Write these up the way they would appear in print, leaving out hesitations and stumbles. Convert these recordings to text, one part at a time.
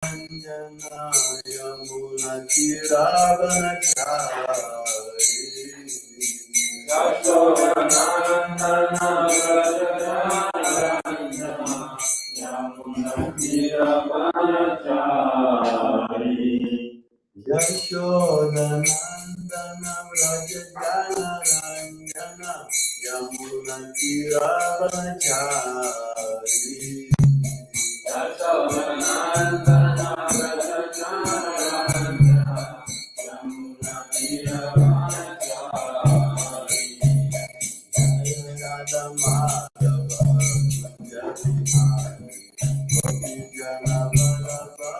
Yashodanandana Rajajana Ranjana Yamuna Kiravachari Yashodanandana Rajajana Ranjana Yamuna Kiravachari Radha Madhava Jabinari Gopijana Vallabha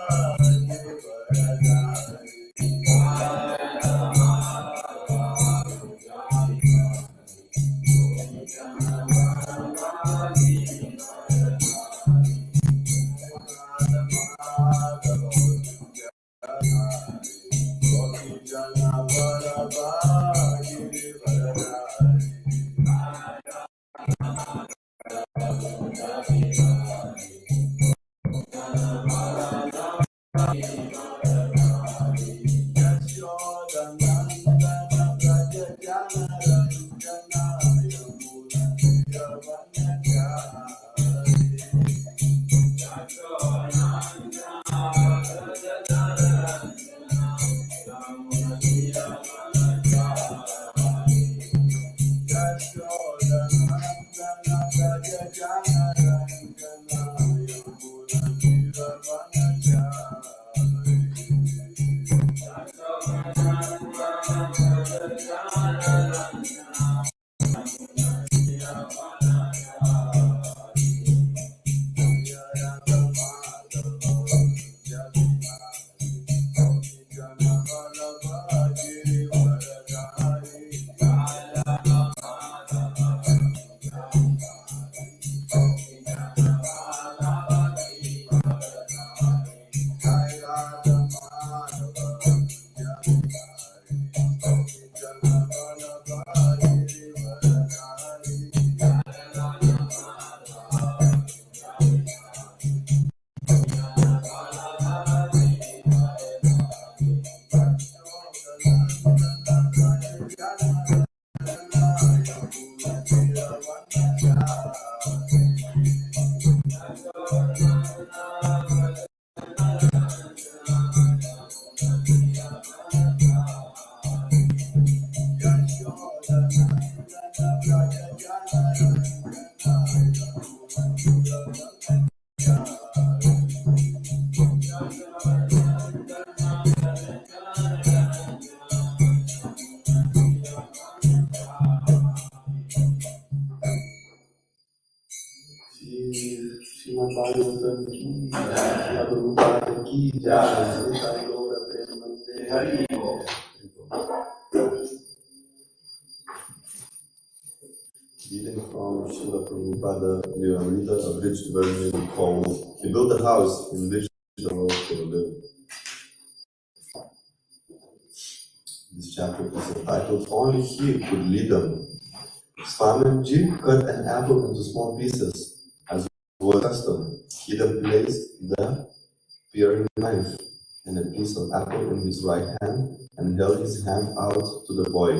Giridhari Srimad Bhagavatam ki jai, Raghunatha ki jai, Hari Bol. Reading from Srila Prabhupada Lilamrita, abridged version called He Built a House in which the world could live. This chapter is entitled Only He Could Lead Them. Swamiji cut an apple into small pieces, as was custom. He then placed the paring knife and a piece of apple in his right hand and held his hand out to the boy.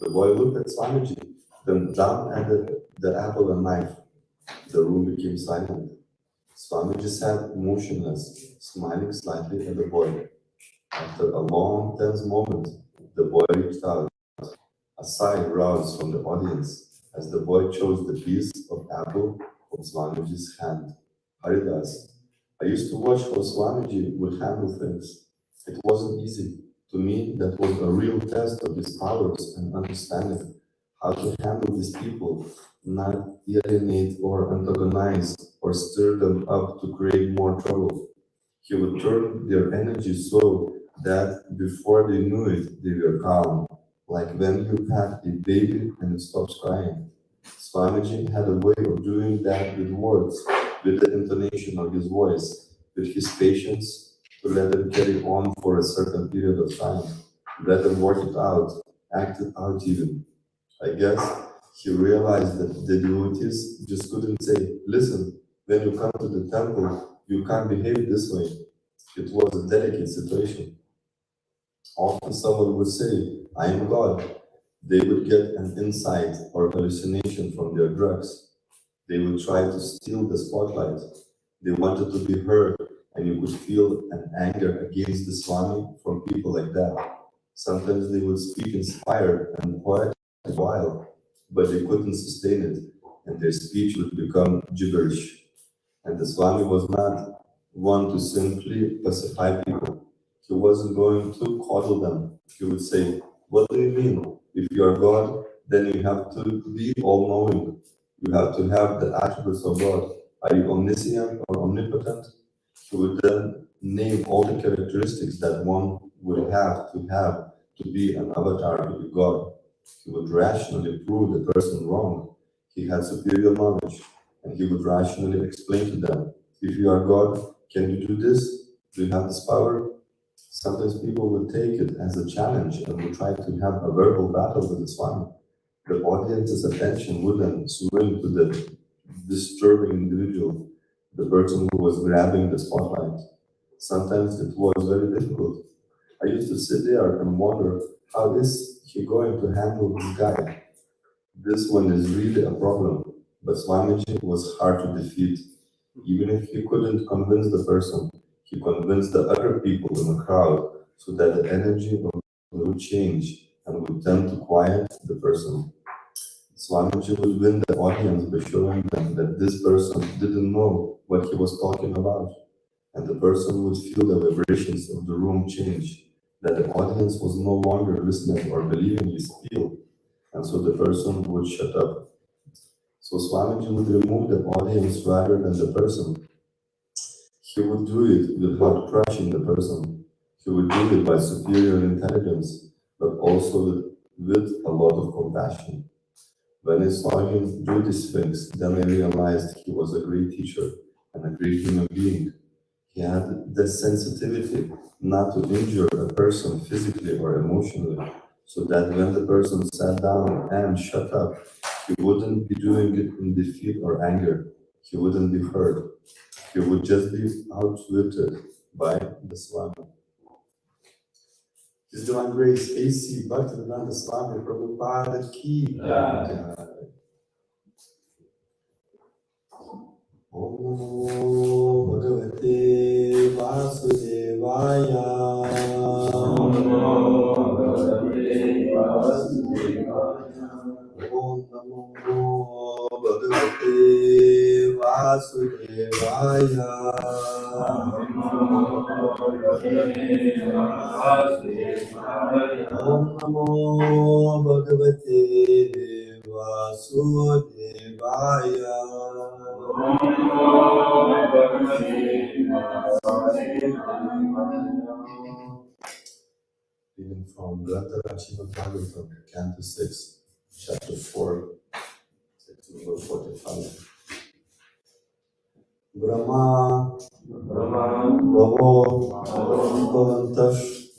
The boy looked at Swamiji, then down at the apple and knife. The room became silent. Swamiji sat motionless, smiling slightly at the boy. After a long, tense moment, the boy reached out. A sigh rose from the audience as the boy chose the piece of apple from Swamiji's hand. Haridas, I used to watch how Swamiji would handle things. It wasn't easy. To me, that was a real test of his powers and understanding. How to handle these people, not alienate or antagonize or stir them up to create more trouble. He would turn their energy so that before they knew it, they were calm. Like when you pat a baby and it stops crying. Swamiji had a way of doing that with words, with the intonation of his voice, with his patience to let them carry on for a certain period of time, let them work it out, act it out even. I guess he realized that the devotees just couldn't say, listen, when you come to the temple, you can't behave this way. It was a delicate situation. Often someone would say, I am God. They would get an insight or hallucination from their drugs. They would try to steal the spotlight. They wanted to be heard, and you could feel an anger against the Swami from people like that. Sometimes they would speak inspired and poetic for a while, but they couldn't sustain it, and their speech would become gibberish. And the Swami was not one to simply pacify people. He wasn't going to coddle them. He would say, what do you mean? If you are God, then you have to be all knowing. You have to have the attributes of God. Are you omniscient or omnipotent? He would then name all the characteristics that one would have to be an avatar, to be God. He would rationally prove the person wrong. He had superior knowledge, and he would rationally explain to them, if you are God, can you do this? Do you have this power? Sometimes people would take it as a challenge and would try to have a verbal battle with the Swami. The audience's attention would then swing to the disturbing individual, the person who was grabbing the spotlight. Sometimes it was very difficult. I used to sit there and wonder, how is he going to handle this guy? This one is really a problem. But Swamiji was hard to defeat. Even if he couldn't convince the person, he convinced the other people in the crowd so that the energy would change and would tend to quiet the person. Swamiji would win the audience by showing them that this person didn't know what he was talking about, and the person would feel the vibrations of the room change, that the audience was no longer listening or believing his spiel, and so the person would shut up. So Swamiji would remove the audience rather than the person. He would do it without crushing the person. He would do it by superior intelligence, but also with a lot of compassion. When I saw him do these things, then I realized he was a great teacher and a great human being. He had the sensitivity not to injure a person physically or emotionally, so that when the person sat down and shut up, he wouldn't be doing it in defeat or anger. He wouldn't be hurt. He would just be outwitted by the Swami. His Divine Grace, A.C. Bhaktivedanta Swami Prabhupada Ki Jai. Om Bhagavate Vasudevaya. Om Bhagavate Vasudevaya. Om Namo Bhagavate Vasudevaya. Om Namo Bhagavate Vasudevaya. Reading from Srimad Bhagavatam, Canto 6, Chapter 4, Section number 45. Brahma Bhavo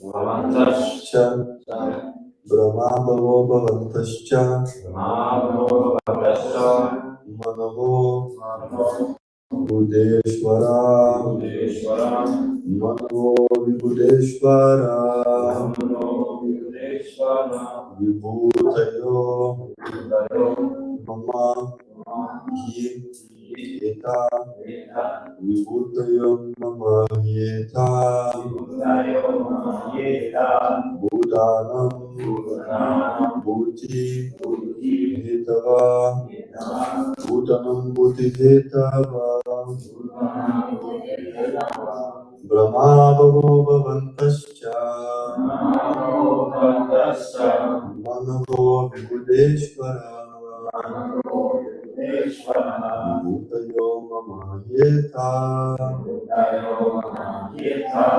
Bhavantascha Brahma Bhavo Bhavantascha Manavo Budeshwara Manavo Vibudeshwara Vibhutayo Mama Yeta Vibhutayo Mama Yeta Bhutanam Bhuti Hetava Bhutanam Bhuti Hetava Brahma Bhavo Bhavantascha Manavo Vibhudeshwara Bhutayo Mama Yeta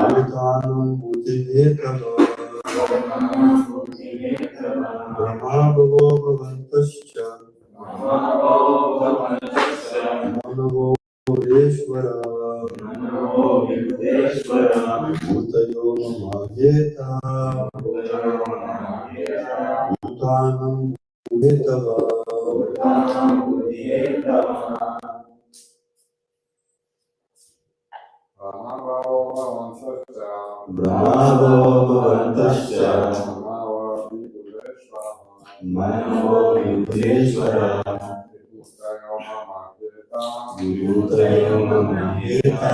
Bhutanam Bhuti Hetava Brahma Bhavo Bhavantascha Manavo Vibhudeshwara Bhutayo Mama Yeta Bhutanam Bhutava. Brahmavo Bhavantascha Manavo Vibhuteshvara Vibhutayo Mamaheta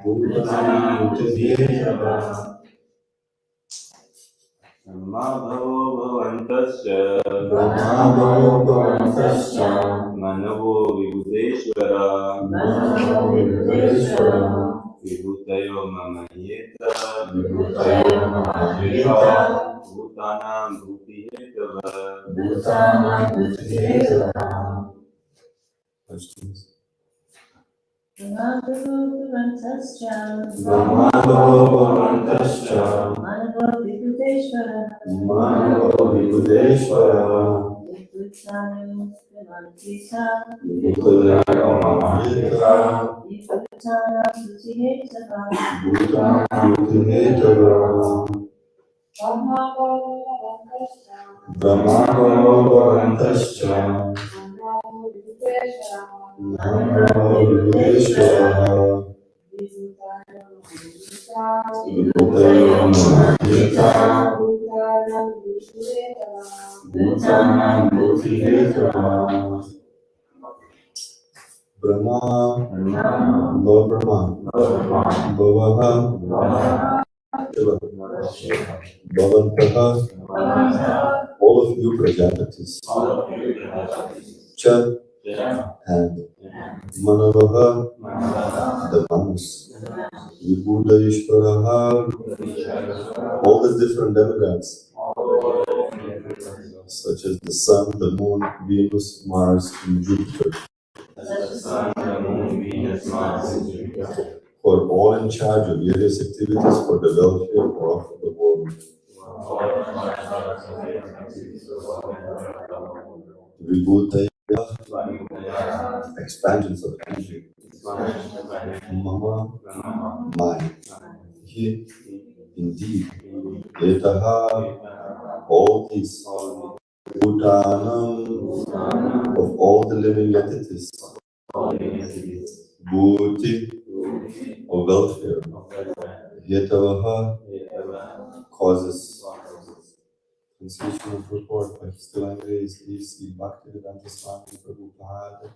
Bhutanam Bhutideshvara Madhavo Bhavantascha Brahmavo Bhavantascha Manavo Vibhuteshvara Vibhutayo Mamaheta Vibhutayo Mamaheta Bhutanam Bhutihetava Bhutanam Bhutideshvara. Brahmavo Bhavantascha Manavo Vibhuteshvara Vibhutayo Mamaheta Bhutanam Bhutideshvara Brahmavo Bhavantascha Manavo Vibhuteshvara Vibhutayo Mamaheta Bhutanam Bhutideshvara. Brahma, Lord Brahma, Bhavaha, Bhavantaha, all of you Prajapatis, Cha, and Manavaha, the Manus, Vibhuta Ishvaraha, all the different demigods, such as the Sun, the Moon, Venus, Mars, and Jupiter, who are all in charge of various activities for the welfare of the world. Vibhutaya, expansions of energy. Mama, mine. He, indeed. Etaha, all these. Bhutanam, of all the living entities. Bhuti, of welfare. Yetavaha, causes. Translation of report by His Divine Grace, D.C. Bhaktivedanta Swami Prabhupada.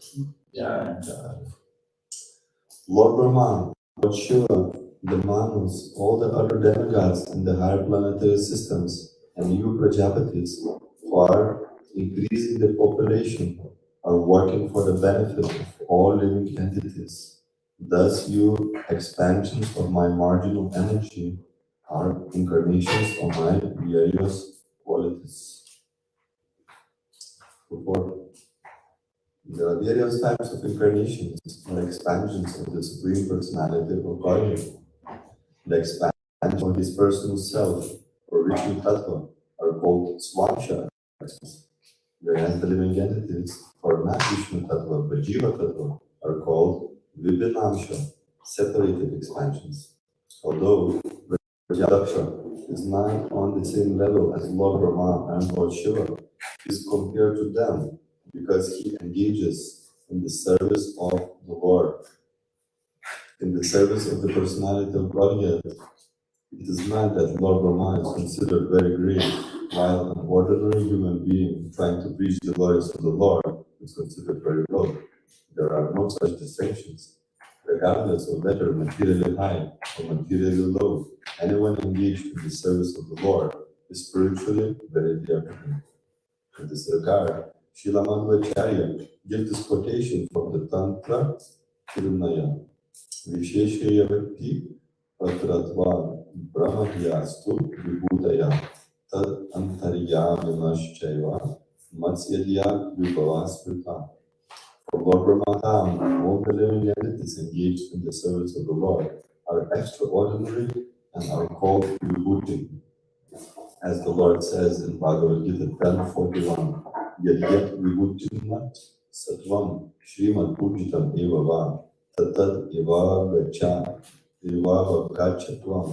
Lord Brahma, Lord Shiva, the Manus, all the other demigods in the higher planetary systems, and you Prajapatis, who are increasing the population, are working for the benefit of all living entities. Thus, you expansions of my marginal energy are incarnations of my various qualities. Report. There are various types of incarnations or expansions of the Supreme Personality of Godhead. The expansion of his personal self or Vishnu Tattva are called Swaksha, whereas the living entities for not Vishnu Tattva but Jiva Tattva are called Vibhinamsha, separated expansions. Although Vrajadaksha is not on the same level as Lord Brahma and Lord Shiva, he is compared to them because he engages in the service of the Lord, in the service of the personality of Godhead. It is not that Lord Brahma is considered very great, while an ordinary human being trying to preach the glories of the Lord is considered very low. There are no such distinctions. Regardless of whether materially high or materially low, anyone engaged in the service of the Lord is spiritually very dear to him. In this regard, Srila Madhvacharya gives this quotation from the Tantra Tirunaya. Visheshaya Vakti Patratva Brahmadhyastu Vibhutaya Tad Antaryaminaschaiva Matsyadya Vibhavasmrita. For Lord Brahmatam, all the living entities engaged in the service of the Lord are extraordinary and are called Vibhuti. As the Lord says in Bhagavad Gita 10:41, Yad Vibhutinat Satvam Srimad Pujitam Eva Va Tatad Eva Gacha Eva Gachatvam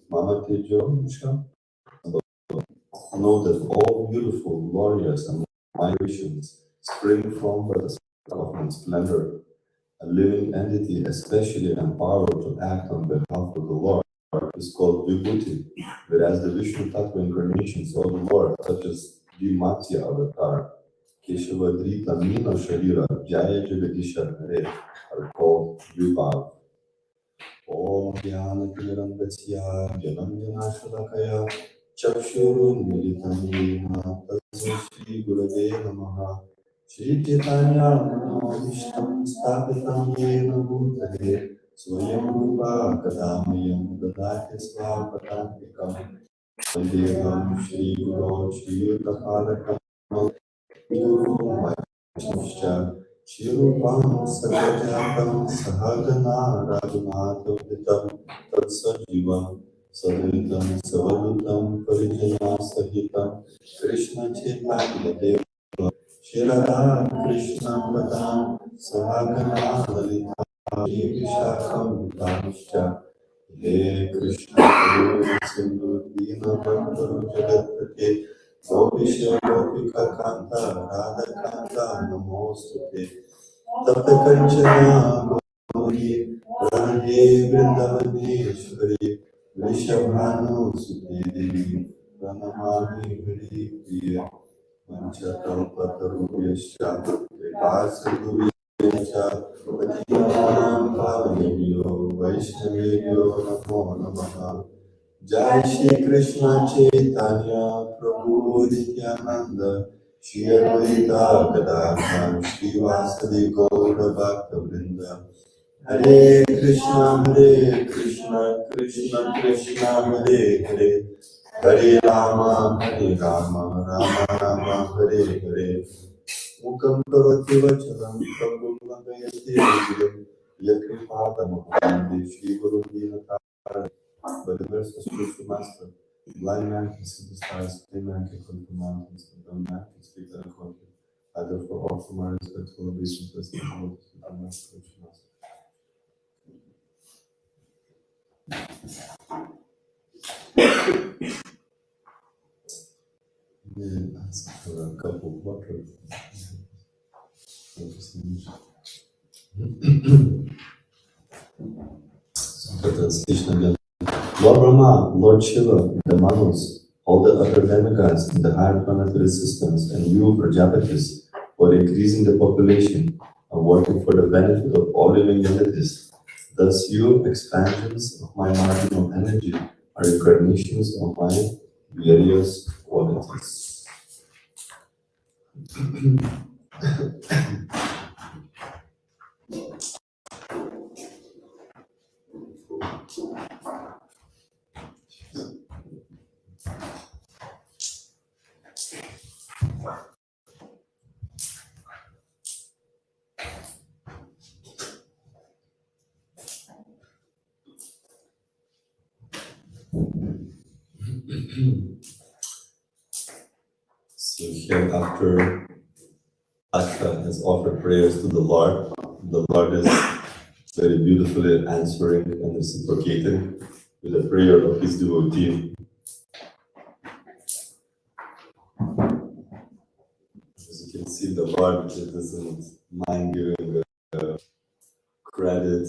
Mama Tejo. Know that all beautiful, glorious, and mighty visions spring from the of my splendor, A living entity, especially empowered to act on behalf of the Lord, is called Vibhuti, whereas the Vishnu Tattva incarnations of the Lord, such as Vimatya Avatar, Keshavadrita Mino Sharira, Jaya Jagadisha Hare, are called Vibhav. Om Jnana Timirandasya Janam Janashalakaya Chakshuru Militam Yena Tasya Shri Gurave Namaha Shri Chaitanya Manavishtam Sthapitam Yena Bhutale Swayam Rupa Kadamayam Dadati Svapatantikam Vandeham Shri Guru Shri Kapalakam Guru Vaishnavascha Shirupam Sagajatam Sahagana Raghunatha Pitam Tatsajivam Sadvitam Savadutam Parijana Sahitam Krishna Chaitanya Deva Shirada Krishna Padam Sahagana Lalita Vishakam Vitamishcha He Krishna Guru Sindhu Dina Bandhu Jagatpate Gopisha Gopika Kanta Radha Kanta Namostute Tapta Kanchana Gauri Radhe Vrindavaneshwari Vrishabhanu Sute Devi Pranamami Hari Priya Manchakalpatarubhyascha Vipasarubhyascha Patimanam Pavanebhyo Vaishnavebhyo Namo Namaha Jai Shri Krishna Chaitanya Prabhu Nityananda Shri Advaita Gadadhar Shri Vasadi Gaura Bhakta Vrinda Hare Krishna Krishna Krishna Hare Hare Hare Rama Rama Rama Hare Hare Mukam Karoti Vachalam Prabhu Langayate Vidim Yakripatamaham Shri Guru Dinatara. By the mercy of spiritual master, blind man can see the stars, lame man can climb the mountains, and dumb man can speak eloquently. I therefore offer my respectful obeisance to the Lord, to the master spiritual master. May I ask for a cup of water? Thank you so much. So, translation again. Lord Brahma, Lord Shiva, the Manus, all the other demigods in the higher planetary systems, and you, Prajapatis, for increasing the population and working for the benefit of all living entities. Thus, you, expansions of my marginal energy, are incarnations of my various qualities. So here, after Bhatta has offered prayers to the Lord is very beautifully answering and reciprocating with the prayer of his devotee. As you can see, the Lord doesn't mind giving credit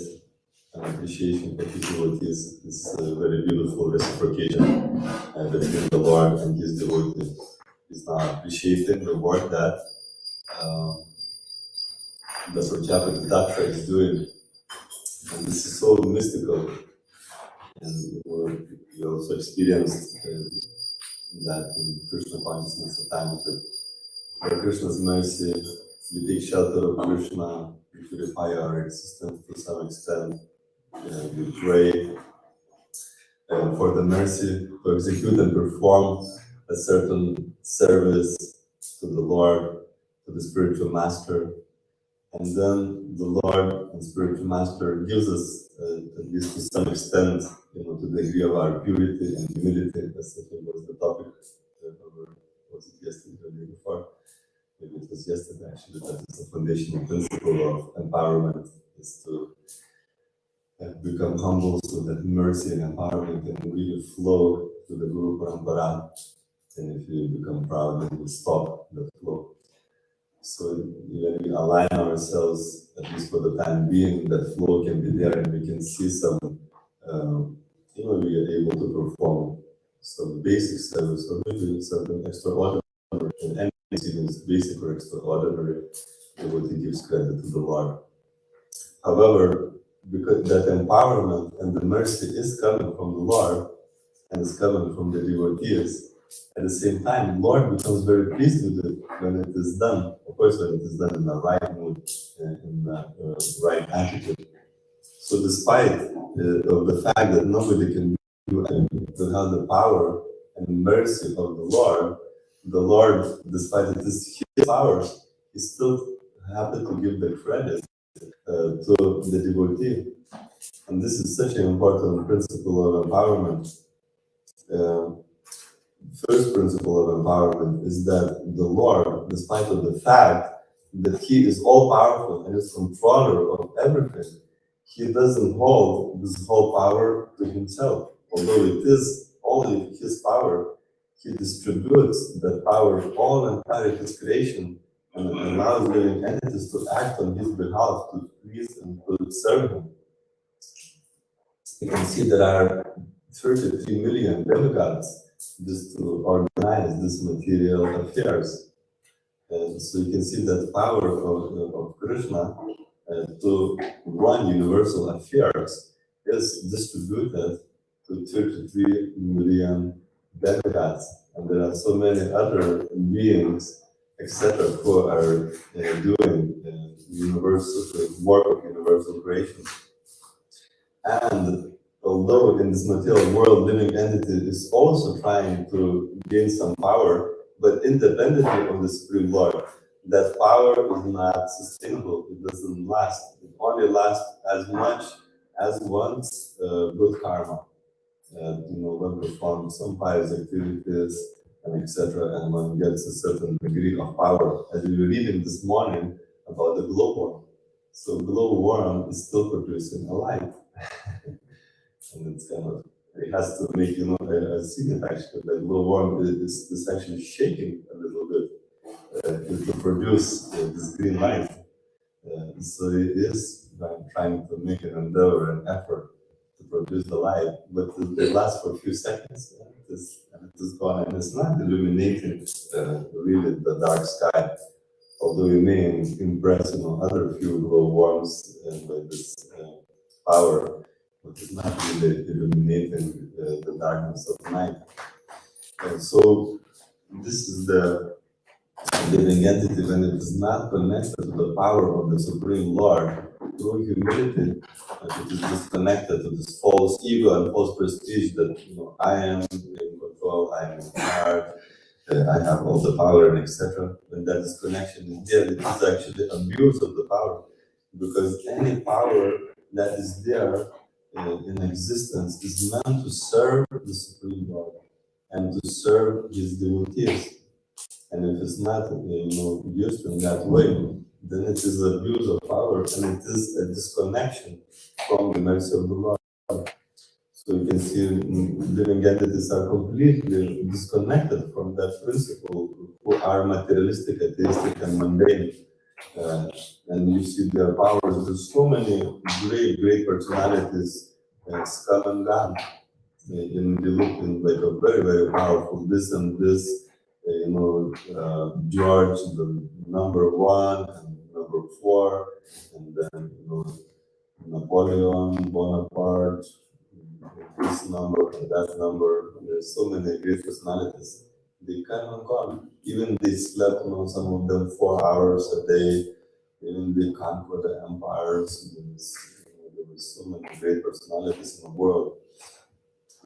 and appreciation for his devotees. This is a very beautiful reciprocation between the Lord and his devotee. He's not appreciating the work that the Prajapati Dasa is doing. And this is so mystical. And we also experienced that in Krishna consciousness at times that by Krishna's mercy, we take shelter of Krishna, we purify our existence to some extent, we pray for the mercy to execute and perform a certain service to the Lord, to the spiritual master. And then the Lord and spiritual master gives us, at least to some extent, to the degree of our purity and humility. That's I think was the topic. Was it yesterday or the day before? Maybe it was yesterday actually. That is the foundational principle of empowerment, is to become humble so that mercy and empowerment can really flow to the Guru Parampara. And if you become proud, then you stop the flow. So when we align ourselves, at least for the time being, that flow can be there and we can see some, we are able to perform some basic service or maybe something extraordinary. And anything is basic or extraordinary, devotee gives credit to the Lord. However, because that empowerment and the mercy is coming from the Lord and is coming from the devotees, at the same time, Lord becomes very pleased with it when it is done. Of course, when it is done in the right mood, in the right attitude. So, despite of the fact that nobody can do anything without the power and mercy of the Lord, despite it is His power, He still happy to give the credit to the devotee. And this is such an important principle of empowerment. First principle of empowerment is that the Lord, despite of the fact that He is all powerful and is controller of everything, He doesn't hold this whole power to Himself. Although it is only His power, He distributes that power all entire His creation and allows living entities to act on His behalf, to please and to serve Him. You can see there are 33 million demigods just to organize this material affairs. And so you can see that power of Krishna to run universal affairs is distributed to 33 million demigods. And there are so many other beings, etc., who are doing universal work of universal creation. And although in this material world, living entity is also trying to gain some power, but independently of the Supreme Lord, that power is not sustainable. It doesn't last. It only lasts as much as one's good karma. One performs some pious activities and etc., and one gets a certain degree of power. As we were reading this morning about the glowworm. So glowworm is still producing a light. And it's kind of, it has to make, I've seen it actually, the glowworm is actually shaking a little bit to produce this green light. So it is trying to make an endeavor, an effort to produce the light, but it lasts for a few seconds and it is gone, and it's not illuminating really the dark sky. Although we may impress other few glowworms by this power, but it's not really illuminating the darkness of night. And so this is the living entity when it is not connected to the power of the Supreme Lord. Through humility, it is disconnected to this false ego and false prestige that I am in control, I am in charge, I have all the power, and etc. When that disconnection is there, it is actually abuse of the power, because any power that is there in existence is meant to serve the Supreme Lord and to serve His devotees. And if it's not, used in that way, then it is abuse of power and it is a disconnection from the mercy of the Lord. So you can see living entities are completely disconnected from that principle, who are materialistic, atheistic, and mundane. And you see their powers. There's so many great personalities come and gone. In the look in like a very, very powerful this and this. George, the number 1 and number 4, and then Napoleon, Bonaparte, this number, that number. There's so many great personalities. They come and gone. Even they slept, some of them 4 hours a day. Even they conquer the empires. There was so many great personalities in the world.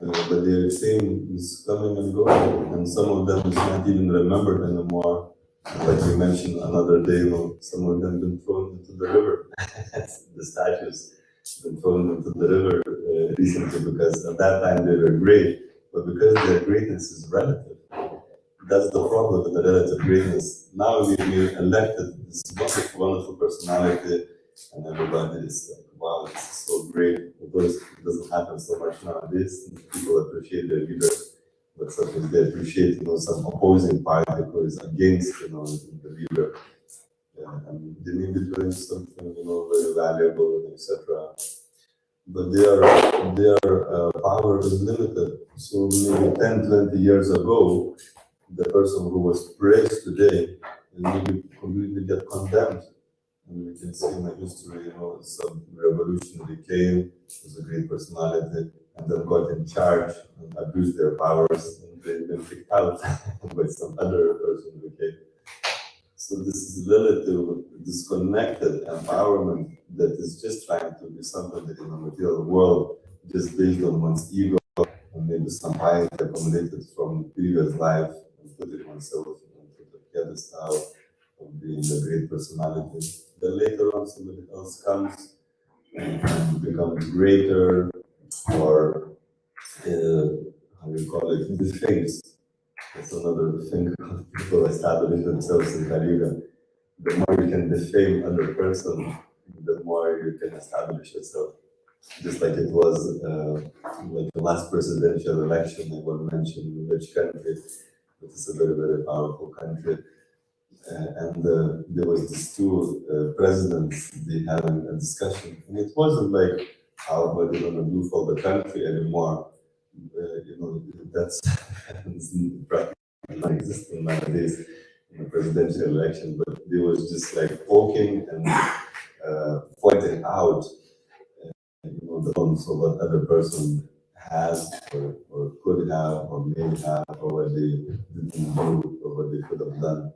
But their fame is coming and going, and some of them is not even remembered anymore. Like you mentioned another day, some of them been thrown into the river. The statues been thrown into the river recently, because at that time they were great, but because their greatness is relative. That's the problem with the relative greatness. Now we elected this wonderful personality, and everybody is like, wow, this is so great. Although it doesn't happen so much nowadays. People appreciate their leader, but sometimes they appreciate, some opposing party who is against, the leader. and they may be doing something, very valuable, etc. But their power is limited. So maybe 10, 20 years ago, the person who was praised today maybe completely get condemned. And we can see in the history, some revolutionary came, was a great personality, and then got in charge and abused their powers, and they've been kicked out by some other person who came. So this is relative disconnected empowerment that is just trying to be something in the material world, just based on one's ego and maybe some piety accumulated from previous life, and putting oneself into the pedestal of being a great personality. Then later on somebody else comes and becomes greater, or how you call it, defames. That's another thing people establish themselves in Kali Yuga. The more you can defame other person, the more you can establish yourself. Just like it was like the last presidential election, I will mention which country. It is a very, very powerful country. And there was these two presidents, they having a discussion. And it wasn't like, how what are you gonna do for the country anymore? That's practically non-existent nowadays in the presidential election, but they was just like poking and pointing out, the problems of what other person has or could have or may have or what they didn't do or what they could have done.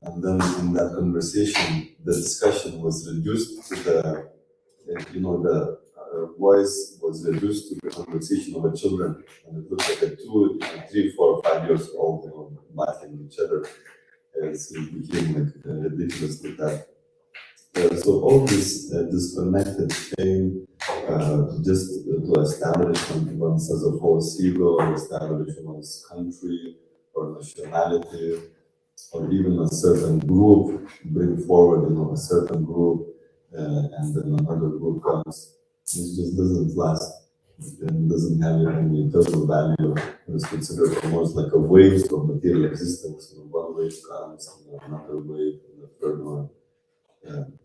And then in that conversation, the discussion was reduced to the voice was reduced to the conversation of the children, and it looked like a 2, 3, 4, 5 years old, battling each other. So it became like ridiculous with that. So all this disconnected came just to establish one's as a false ego, or establish one's country or nationality, or even a certain group, bring forward, a certain group, and then another group comes. It just doesn't last and doesn't have any total value. It's considered almost like a wave of material existence. One wave comes, and another wave, and the third one. And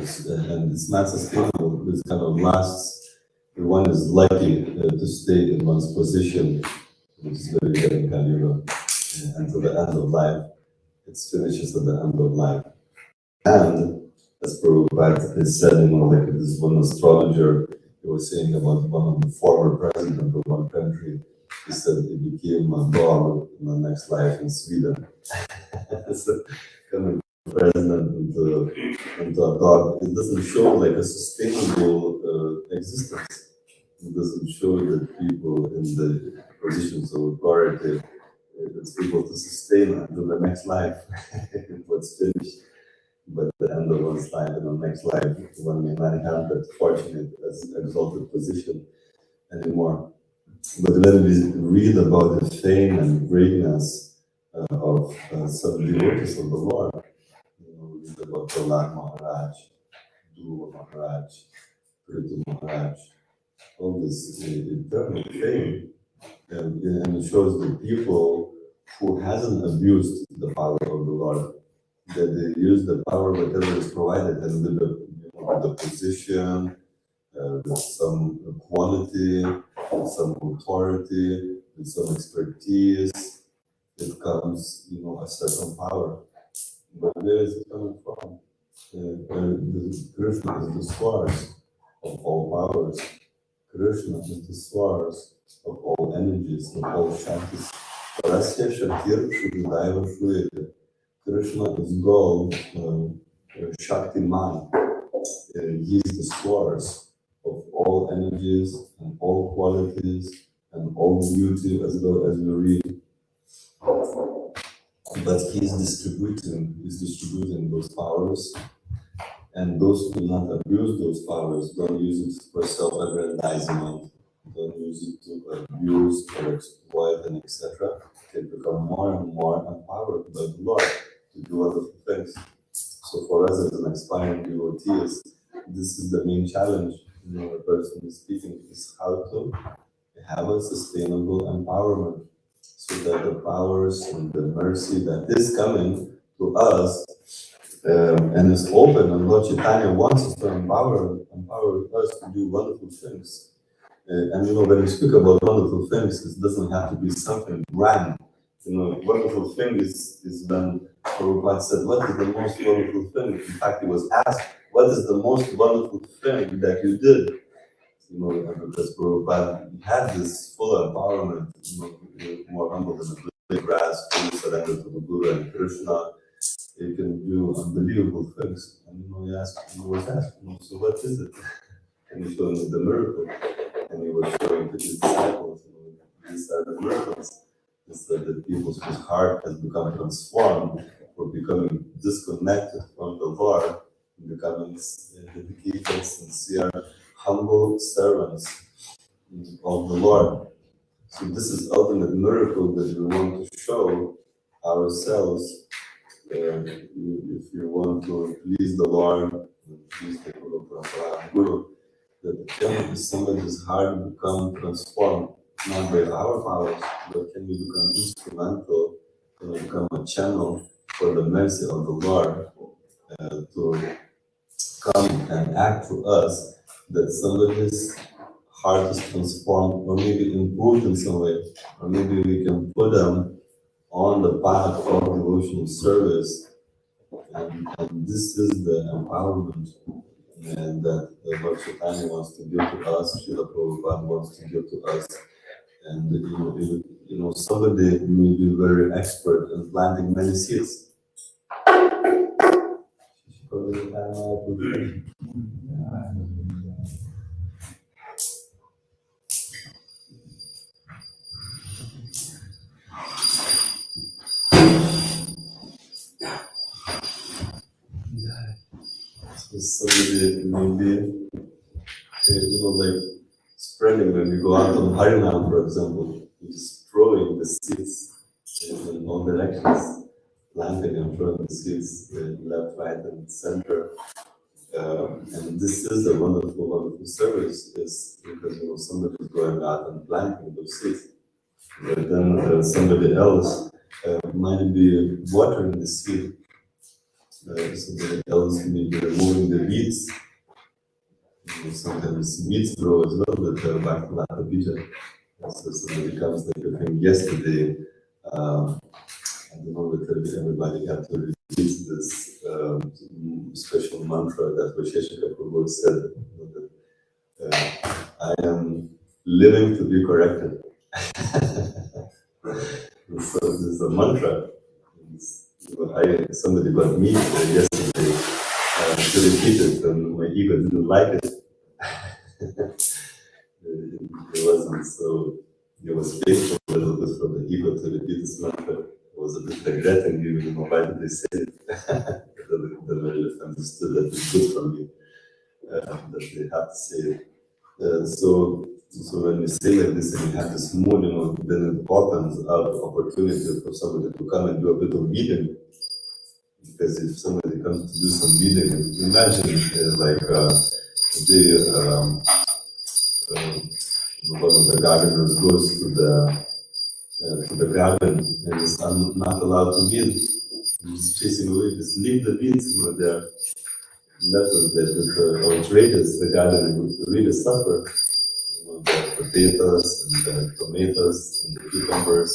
it's not sustainable. This kind of lasts. One is lucky to stay in one's position, which is very good in Kali Yuga, until the end of life. It finishes at the end of life. And as Prabhupada is said, like this one astrologer, he was saying about one of the former president of one country. He said he became a dog in the next life in Sweden. So coming from president into a dog, it doesn't show like a sustainable existence. It doesn't show that people in the positions of authority it's able to sustain until the next life. What's finished. But the end of one's life and the next life, one may not have that fortunate as exalted position anymore. But when we read about the fame and greatness of some devotees of the Lord, we read about Prahlad Maharaj, Dhruva Maharaj, Prithu Maharaj, all this eternal fame, and it shows the people who hasn't abused the power of the Lord, that they use the power whatever is provided, and with the position, with some quality, with some authority, with some expertise, it comes, a certain power. But where is it coming from? Krishna is the source of all powers. Krishna is the source of all energies, of all shaktis. Parasya Shaktir Shudaiva Shuyate. Krishna is God, Shaktiman. He is the source of all energies and all qualities and all beauty, as well as we read. But he is distributing those powers, and those who do not abuse those powers, don't use it for self-aggrandizement, don't use it to abuse or exploit and etc., can become more and more empowered by the Lord to do other things. So for us as an aspiring devotees, this is the main challenge. The person is speaking is how to have a sustainable empowerment, so that the powers and the mercy that is coming to us, and is open, and Lord Chaitanya wants us to empower us to do wonderful things. And when we speak about wonderful things, it doesn't have to be something grand. Wonderful thing is when Prabhupada said, "What is the most wonderful thing?" In fact, he was asked, "What is the most wonderful thing that you did?" Because Prabhupada had this full empowerment, more humble than a blade grass, fully surrendered to the Guru and Krishna. He can do unbelievable things. And he was asked, "So what is it?" And he showed him the miracle. And he was showing to his disciples, these are the miracles. It's that the people's whose heart has become transformed for becoming disconnected from the Lord, becoming dedicated, sincere, humble servants of the Lord. So this is ultimate miracle that we want to show ourselves. If you want to please the Lord, please the Guru, that somebody's heart become transformed, not by our powers, but can we become instrumental, can we become a channel for the mercy of the Lord to come and act to us, that somebody's heart is transformed, or maybe improved in some way, or maybe we can put them on the path of devotional service, and this is the empowerment and that Lord Chaitanya wants to give to us, Srila Prabhupada wants to give to us. And somebody may be very expert in planting many seeds. So somebody may be, like spreading when you go out on Harinam, for example, just throwing the seeds in all directions, planting and throwing the seeds left, right, and center. And this is a wonderful, wonderful service, is because somebody is going out and planting those seeds, but then somebody else might be watering the seed. Somebody else may be removing the weeds. Sometimes weeds grow as well, but back to Lata Bija. So somebody comes, like I think yesterday, I don't know whether everybody had to repeat this special mantra that Vaisheshika Prabhu said, I am living to be corrected. So this is a mantra. Somebody got me yesterday to repeat it, and my ego didn't like it. It wasn't so, it was painful a little bit for the ego to repeat this mantra. I was a bit regretting, why did they say it? They really understood that it's good for me, that they have to say it. So when we say like this and we have this mood, then it opens up opportunity for somebody to come and do a bit of reading. Because if somebody comes to do some reading, imagine one of the gardeners goes to the garden and is not allowed to weed. He's chasing away, just leave the weeds there. And that's what the outrageous, the garden would really suffer. The potatoes and the tomatoes and the cucumbers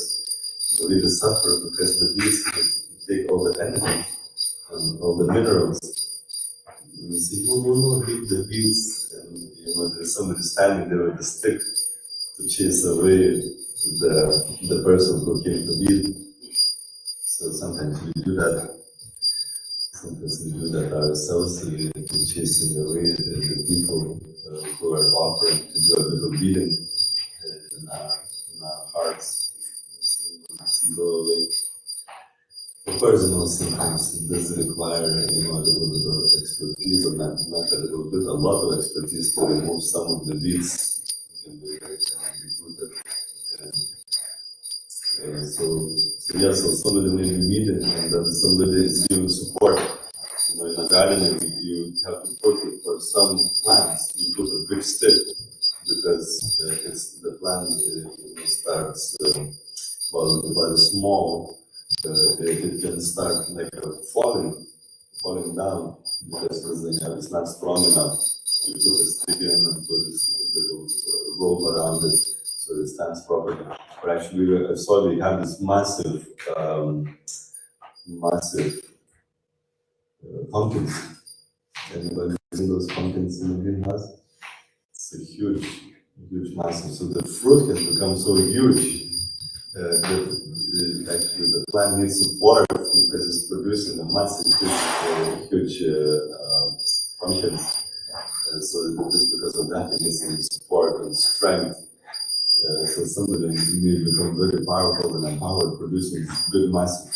would really suffer because the weeds would take all the energy and all the minerals. And you say, no, leave the weeds. And there's somebody standing there with a stick to chase away the person who came to weed. So sometimes we do that. Sometimes we do that ourselves, we're chasing away the people who are offering to do a bit of weeding in our hearts. So go away. Of course, sometimes it does require, a little bit of expertise, or not a little bit, a lot of expertise to remove some of the weeds. So somebody may be weeding, and then somebody is giving support. In a garden, you have to put it for some plants. You put a big stick because the plant starts while it's small. it can start like falling down because it's not strong enough. You put a stick in and put this little rope around it so it stands properly. But actually, I saw they have this massive pumpkins. Anybody seen those pumpkins in the greenhouse? It's a huge, massive. So the fruit has become so huge that actually the plant needs support because it's producing a massive, huge pumpkins. So just because of that, it needs some support and strength. So somebody may become very powerful and empowered, producing big, massive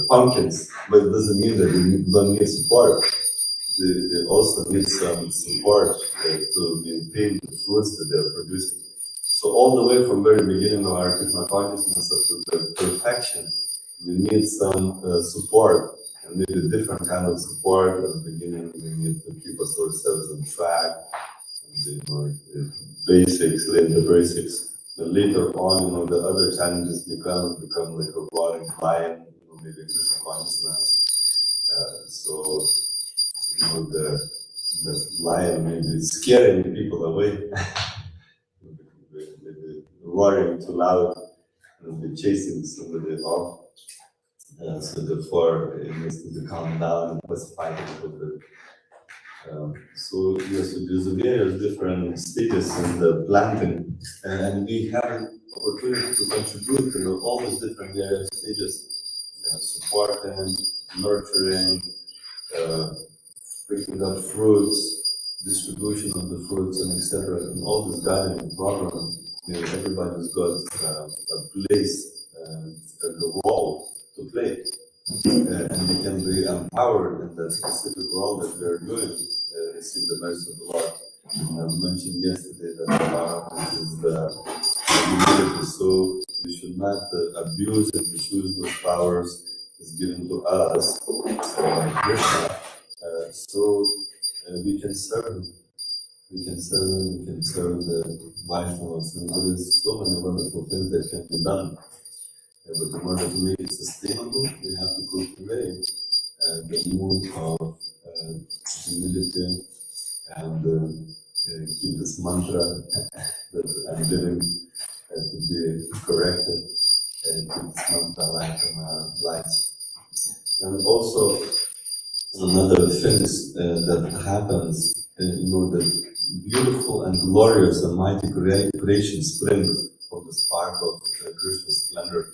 pumpkins. But it doesn't mean that they don't need support. They also need some support to maintain the fruits that they're producing. So all the way from very beginning of our Krishna consciousness up to the perfection, we need some support, and maybe different kind of support. At the beginning, we need to keep ourselves on track, and, basics, learn the basics. But later on, the other challenges become like a roaring lion, maybe Krishna consciousness. So the lion may be scaring people away, maybe roaring too loud, and be chasing somebody off. So therefore, it needs to be calmed down and pacified a little bit. So yes, so there's various different stages in the planting, and we have an opportunity to contribute to all these different various stages, supporting, nurturing, picking up fruits, distribution of the fruits, and etc. And all this gardening program, everybody's got a place and a role to play, and they can be empowered in that specific role that they're doing. Receive the mercy of the Lord. I mentioned yesterday that the Bhagavatam is the humility, so we should not abuse and misuse those powers is given to us, Krishna. So we can serve him. We can serve him, we can serve the Vaishnavas, and there is so many wonderful things that can be done. But in order to make it sustainable, we have to cultivate the mood of humility and keep this mantra that I'm living to be corrected, and keep this mantra alive in our lives. And also, another thing that happens, that beautiful and glorious and mighty creation springs from the spark of Krishna's splendor.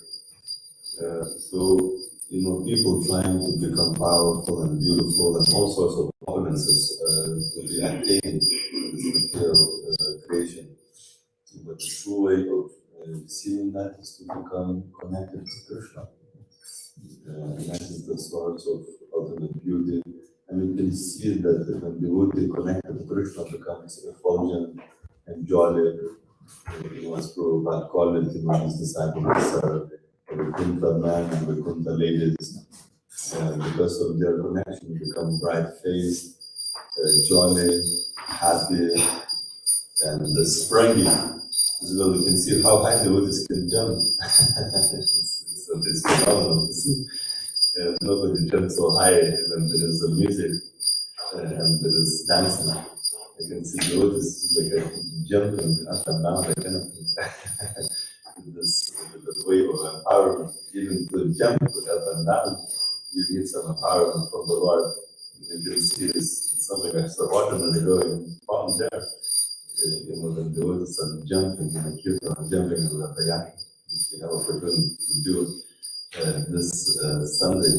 So, people trying to become powerful and beautiful and all sorts of opulences to be attained in this material creation. But the true way of seeing that is to become connected to Krishna. And that is the source of ultimate beauty. And you can see that when the devotee connected to Krishna becomes effulgent and jolly, as Prabhupada called it, his disciples are Vaikuntha men and Vaikuntha ladies. Because of their connection, become bright-faced, jolly, happy, and springy. As well, you can see how high devotees can jump. So it's phenomenal to see. Nobody jumps so high when there is music and there is dancing. You can see devotees like jumping up and down like anything. This wave of empowerment, even to jump up and down, you need some empowerment from the Lord. You can see it's something extraordinary going on there. The devotees are jumping in the kirtan, jumping in the Rathayatra, which we have opportunity to do this Sunday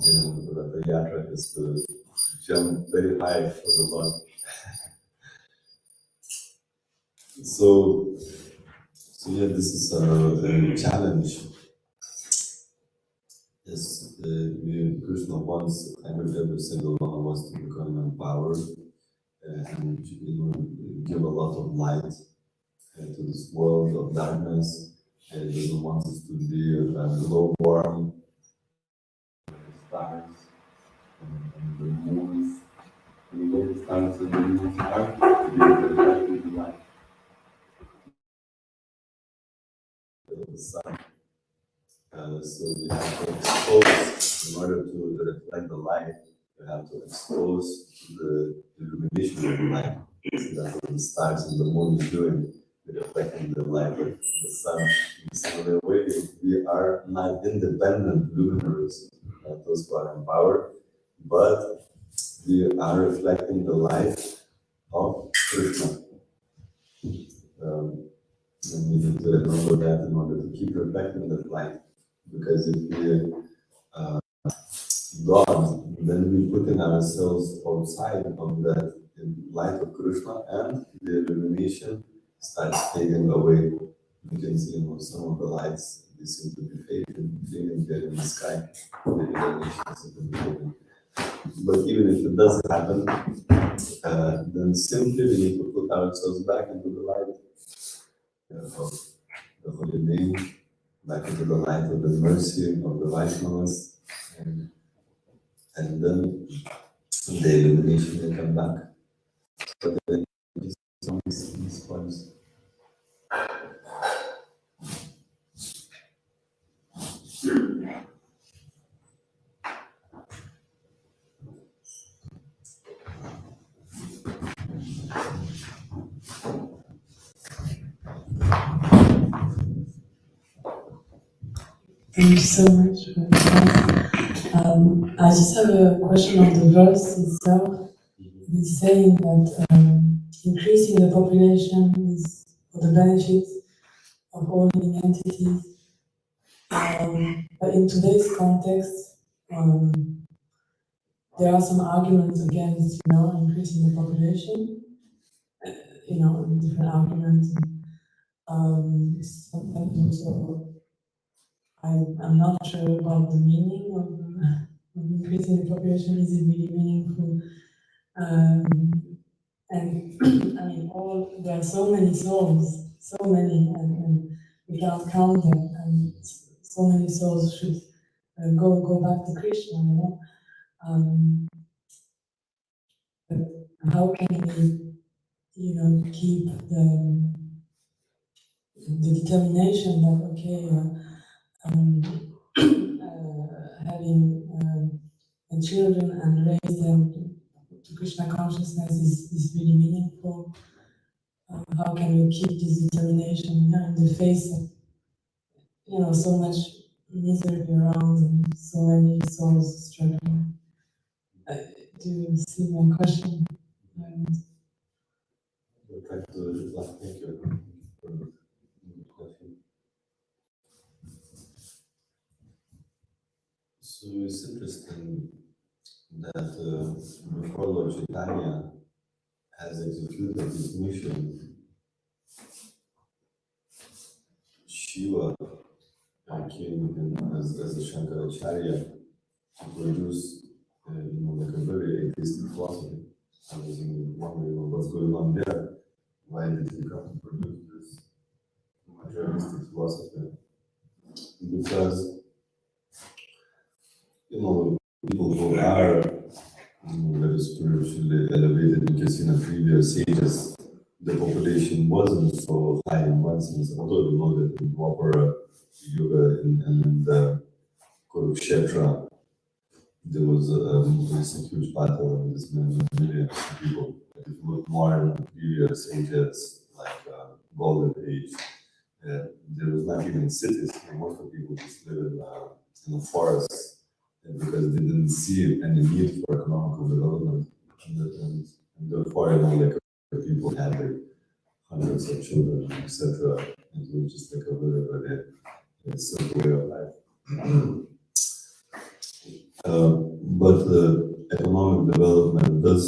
in the Rathayatra, is to jump very high for the Lord. So yeah, this is a challenge. Yes, Krishna wants every single one of us to become empowered and give a lot of light to this world of darkness. He doesn't want us to be glowworm, stars, and the moons. And the stars and the moons are to be reflected in light of the sun. So you have to expose, in order to reflect the light, you have to expose the illumination of the light. So that's what the stars and the moon is doing. They're reflecting the light of the sun. In a similar way, we are not independent luminaries, those who are empowered, but we are reflecting the light of Krishna. And we need to remember that in order to keep reflecting that light. Because if we God, then we putting ourselves outside of that light of Krishna, and the illumination starts fading away. You can see, some of the lights, they seem to be fading there in the sky. The illumination seems to be fading. But even if it doesn't happen, then simply we need to put ourselves back into the light of the holy name, back into the light of the mercy of the Vaishnavas, and then the illumination will come back. But then these points. Thank you so much for that. I just have a question on the verse itself. It's saying that increasing the population is for the benefit of all living entities. But in today's context, there are some arguments against, increasing the population. Different arguments. Sometimes also, I'm not sure about the meaning of increasing the population. Is it really meaningful? And I mean, there are so many souls, so many, and we can't count them. And so many souls should go back to Krishna. But how can we, keep the determination that having children and raise them to Krishna consciousness is really meaningful. How can we keep this determination in the face of so much misery around and so many souls struggling? Do you see my question? Thank you for the question. So it's interesting that before Lord Chaitanya has executed his mission, Shiva came in as a Shankaracharya to produce, like a very atheistic philosophy. I was wondering what's going on there. Why did he come to produce this materialistic philosophy? Because, people who are very spiritually elevated, you can see in the previous ages, the population wasn't so high in one sense, although we know that in Dwapara Yuga and the Kurukshetra, there was a huge battle and there's millions of people. If you look more in the previous ages, like Golden Age, there was not even cities. Most of the people just lived in the forests because they didn't see any need for economical development. And therefore, people had hundreds of children, etc. And it was just a very, very simple way of life. But economic development does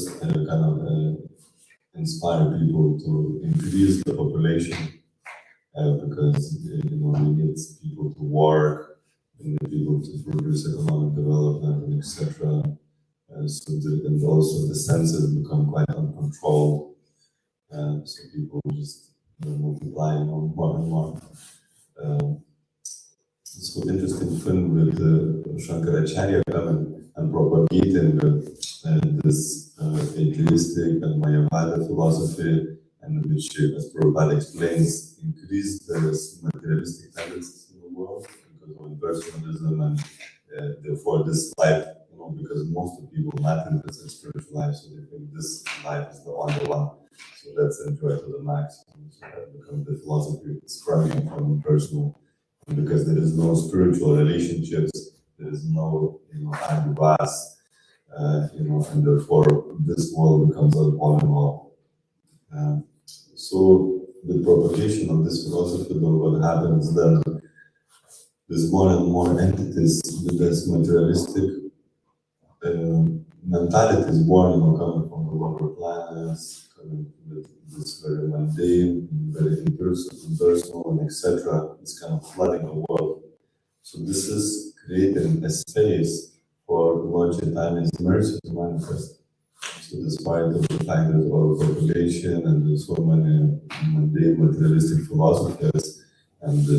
inspire people to increase the population because we need people to work, we need people to produce economic development, and etc. And also the senses become quite uncontrolled, so people just multiplying more and more. So interesting thing with Shankaracharya coming and propagating this atheistic and Mayavada philosophy, and which, as Prabhupada explains, increased the materialistic tendencies in the world, because when personalism and therefore this life, because most of people not interested in spiritual life, so they think this life is the only one. So let's enjoy it to the max. So that becomes the philosophy sprung from personal, because there is no spiritual relationships, there is no, advas, and therefore this world becomes all in all. So the propagation of this philosophy, though, what happens then, there's more and more entities with this materialistic mentality is born, coming from the lower planets, coming with this very mundane, very impersonal, and etc. It's kind of flooding the world. So this is creating a space for Lord Chaitanya's mercy to manifest. So despite of the fact there's overpopulation and there's so many mundane materialistic philosophies, and the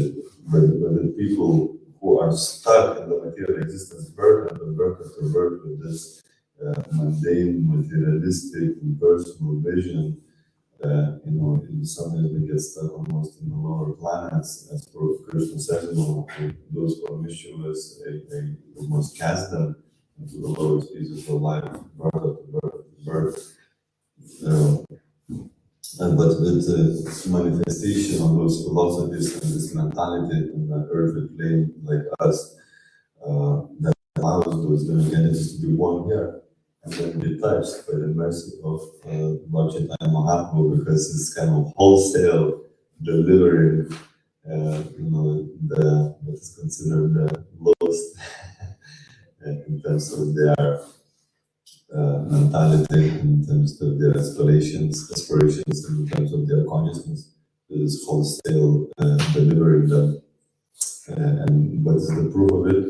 people who are stuck in the material existence work after work after work with this mundane, materialistic, impersonal vision, sometimes we get stuck almost in the lower planets, as Krishna says, those who are mischievous, they almost cast them into the lower species of life, birth after birth after birth. But with the manifestation of those philosophies and this mentality in the earthly plane, like us, that allows those living entities to be born here and then be touched by the mercy of Lord Chaitanya Mahaprabhu, because it's kind of wholesale delivering, what is considered the lowest in terms of their mentality, in terms of their aspirations, in terms of their consciousness. This wholesale delivering them. And what is the proof of it?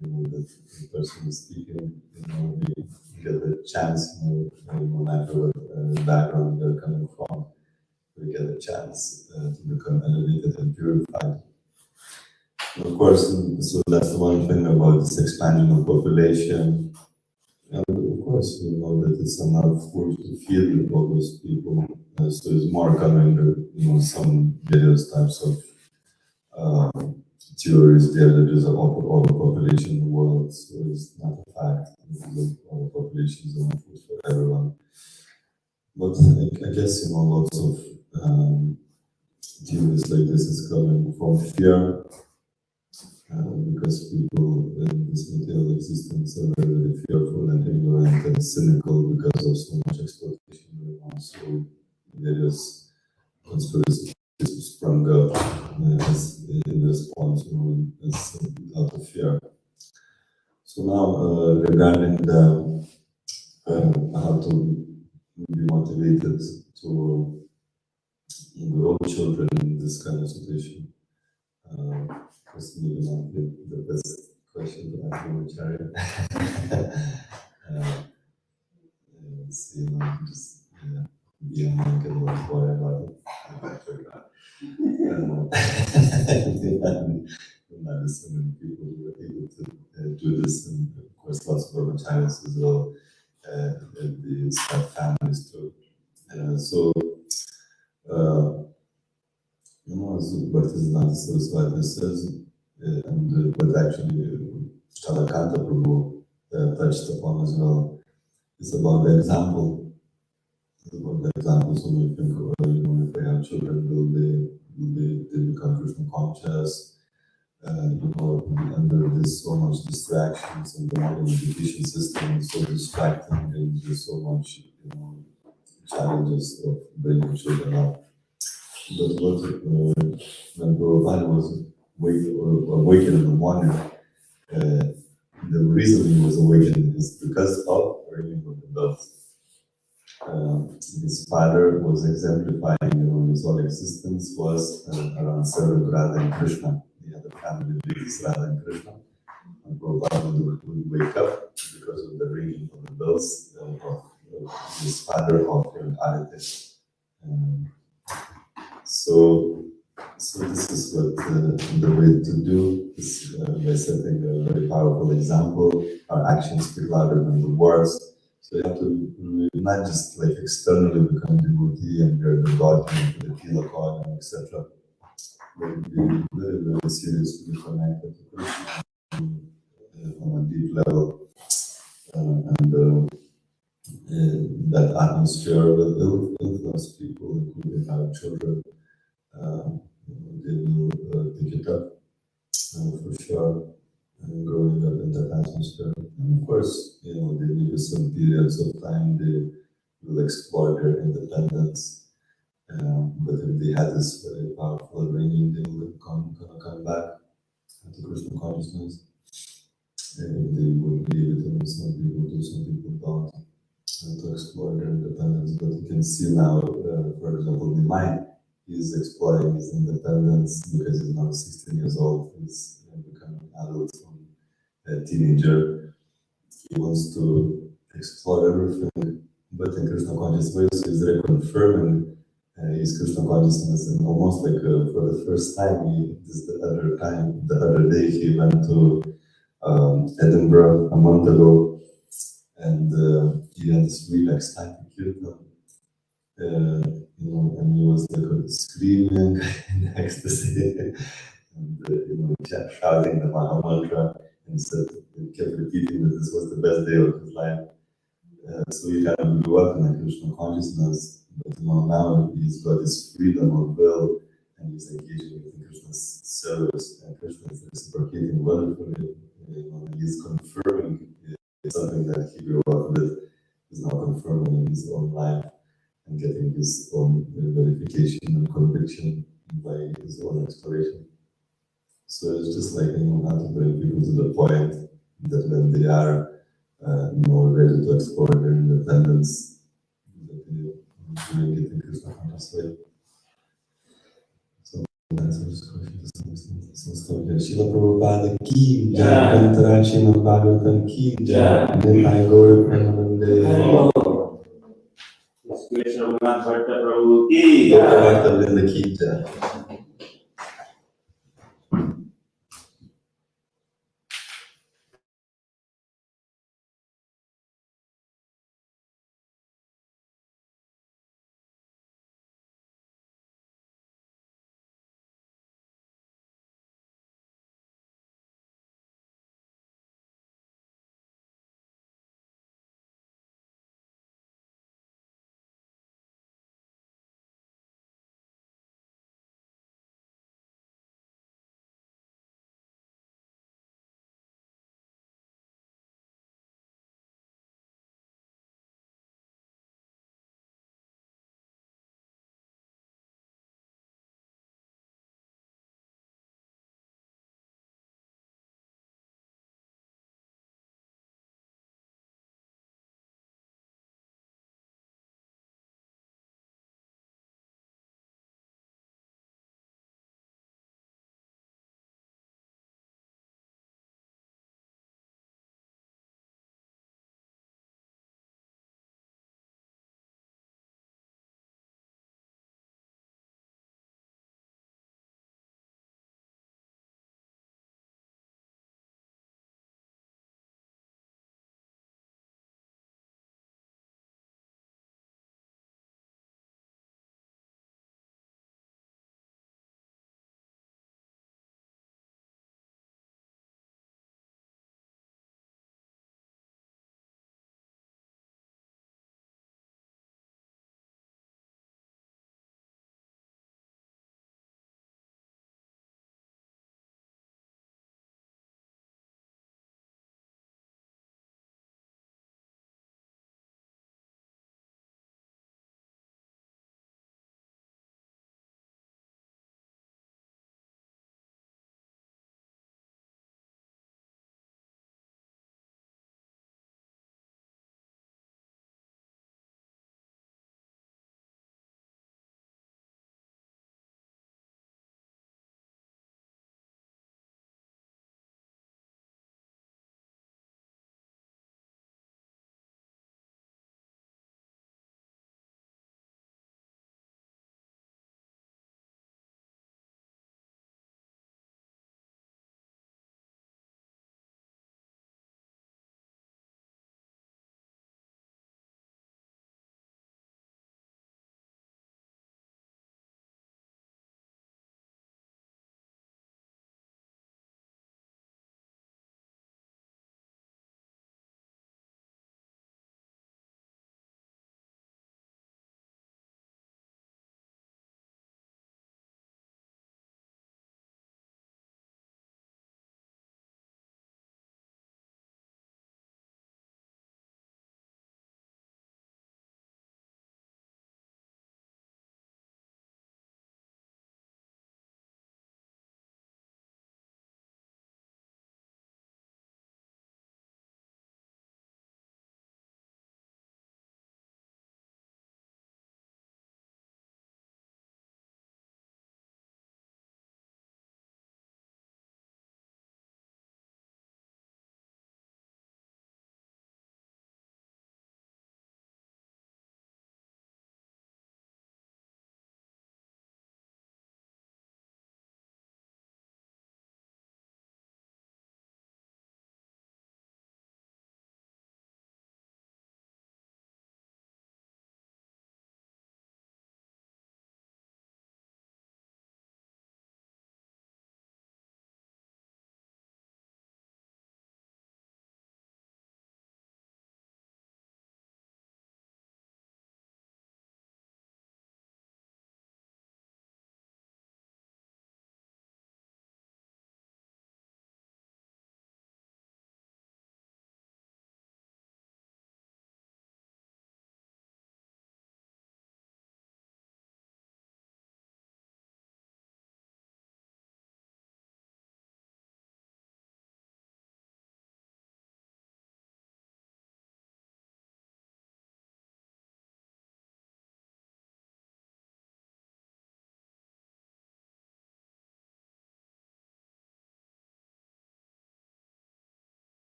That the person is speaking, we get a chance, no matter what background they're coming from, we get a chance to become elevated and purified. And of course, so that's the one thing about this expansion of population. And of course, we know that it's enough food to feed all those people. So it's more coming, some various types of theories there that there's an overpopulation in the world, so it's not a fact. Overpopulation is enough food for everyone. But I guess, lots of theories like this is coming from fear, because people in this material existence are very, very fearful and ignorant and cynical because of so much exploitation going on. So various conspiracies sprung up as in response, as out of fear. So now, regarding the how to be motivated to grow children in this kind of situation, was maybe not the best question to ask from a chariot. Just be a monk and not worry about it. Not so many people who were able to do this, and of course lots of brahmacharis as well, and the start families too. What is not so it says, and what actually Shalakanta Prabhu touched upon as well, is about the example. So when we think, if they have children, will they become Krishna conscious? Under this so much distractions and the modern education system is so distracting, and there's so much, challenges of bringing children up. But when Prabhupada was awakened in the morning, the reason he was awakened is because of ringing of the bells. His father was exemplifying, his whole existence was around serving Radha and Krishna. He had a family with Radha and Krishna. And Prabhupada would wake up because of the ringing of the bells of his father offering arati. So this is what the way to do is by setting a very powerful example. Our actions speak louder than the words. So you have to not just externally become devotee and you're the God and the tilak on, etc. be very, very seriously connected to Krishna on a deep level. And that atmosphere will influence people, including our children. They will pick it up for sure, growing up in that atmosphere. And of course, there will be some periods of time they will explore their independence. But if they had this very powerful ringing, they will come back to Krishna consciousness. And if they would be with him, some people do, some people don't, to explore their independence. But you can see now, for example, the mind is exploring his independence because he's now 16 years old. He's becoming an adult from a teenager. He wants to explore everything, but in Krishna conscious way, so he's reconfirming his Krishna consciousness, and almost like for the first time, the other day he went to Edinburgh a month ago, and he had this really ecstatic kirtan, and he was like screaming in ecstasy, and he kept shouting the Maha mantra, and said, he kept repeating that this was the best day of his life. So he kind of grew up in a Krishna consciousness, but now he's got this freedom of will, and he's engaging with Krishna's service, and Krishna is reciprocating wonderfully. He's confirming something that he grew up with, is now confirming in his own life and getting his own verification and conviction by his own exploration. So it's just like how to bring people to the point that when they are more ready to explore their independence, that they really get in Krishna conscious way. So that's this question to some extent. So stop here. Srila Prabhupada ki jai, Antara Srimad Bhagavatam ki jai, Nitai Gaur Premanande. Raghunatha Bhatta Prabhu ki Bhakta Vrinda ki jai.